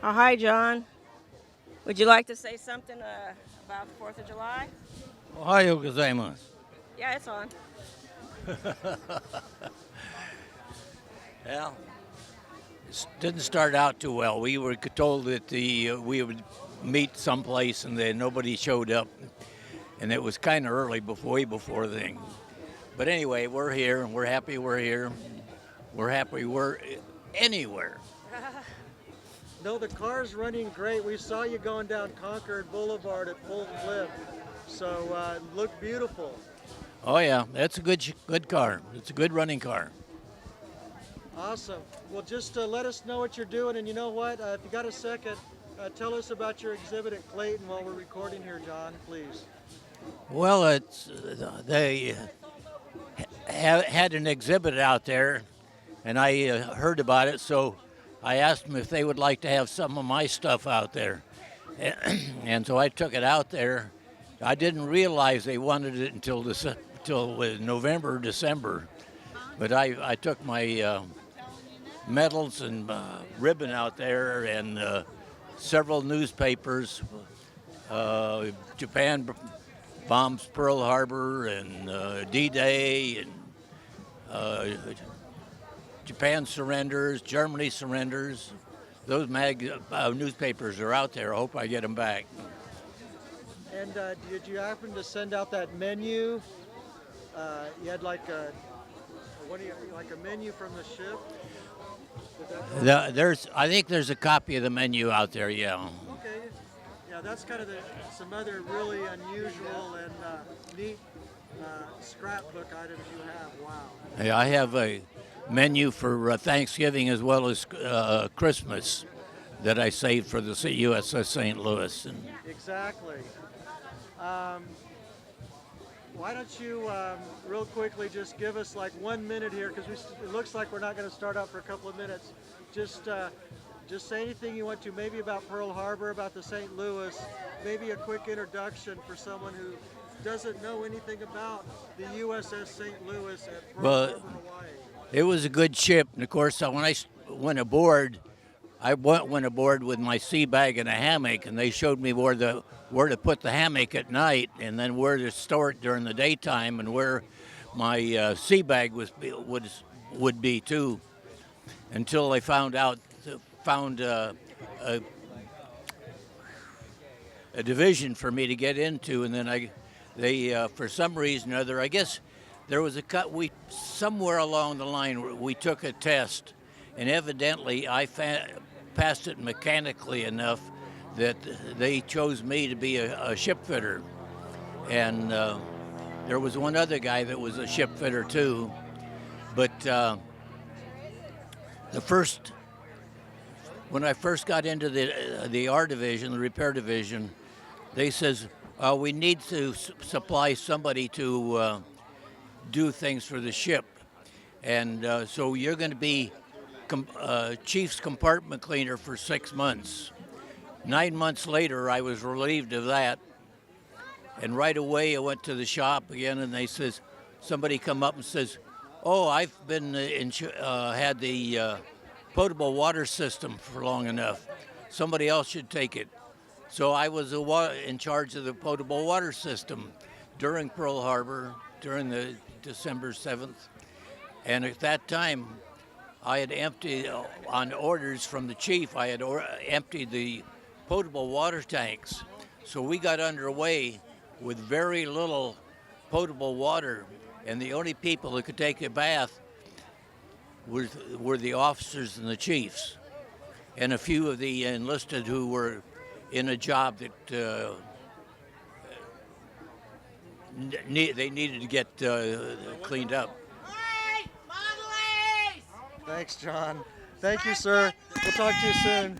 Oh, hi, John. Would you like to say something about the 4th of July? Ohio gozaimasu. Yeah, it's on. Well, it didn't start out too well. We were told that we would meet someplace and then nobody showed up. And it was kind of early, way before the thing. But anyway, we're here and we're happy we're here. We're happy we're anywhere. No, the car's running great. We saw you going down Concord Boulevard at full clip. So looked beautiful. Oh yeah, that's a good car. It's a good running car. Awesome. Well, just let us know what you're doing. And you know what? If you got a second, tell us about your exhibit at Clayton while we're recording here, John, please. Well, they had an exhibit out there, and I heard about it, so I asked them if they would like to have some of my stuff out there. And so I took it out there. I didn't realize they wanted it until November or December. But I took my medals and ribbon out there and several newspapers. Japan bombs Pearl Harbor and D-Day and Japan surrenders, Germany surrenders. Those newspapers are out there. I hope I get them back. And did you happen to send out that menu? You had like a menu from the ship? I think there's a copy of the menu out there. Yeah. Okay. Yeah, that's kind of some other really unusual and neat scrapbook items you have. Wow. Yeah, I have a menu for Thanksgiving as well as Christmas that I saved for the USS St. Louis. Exactly. Why don't you real quickly just give us like 1 minute here, because it looks like we're not going to start out for a couple of minutes. Just say anything you want to, maybe about Pearl Harbor, about the St. Louis, maybe a quick introduction for someone who doesn't know anything about the USS St. Louis at Pearl Harbor, Hawaii. It was a good ship, and of course, when I went aboard, I went aboard with my sea bag and a hammock, and they showed me where to put the hammock at night, and then where to store it during the daytime, and where my sea bag would be too. Until they found a division for me to get into, and then they for some reason or other, I guess there was somewhere along the line we took a test, and evidently I passed it mechanically enough that they chose me to be a ship fitter. And there was one other guy that was a ship fitter too. But when I first got into the R division, the repair division, they says, we need to supply somebody to do things for the ship. And so you're going to be chief's compartment cleaner for 6 months. 9 months later, I was relieved of that. And right away, I went to the shop again, and they says, somebody come up and says, oh, I've been had the potable water system for long enough. Somebody else should take it. So I was in charge of the potable water system during Pearl Harbor, during the December 7th. And at that time, I had emptied, on orders from the chief, I had emptied the potable water tanks. So we got underway with very little potable water, and the only people who could take a bath were the officers and the chiefs, and a few of the enlisted who were in a job that they needed to get cleaned up. Thanks, John. Thank you, sir. We'll talk to you soon.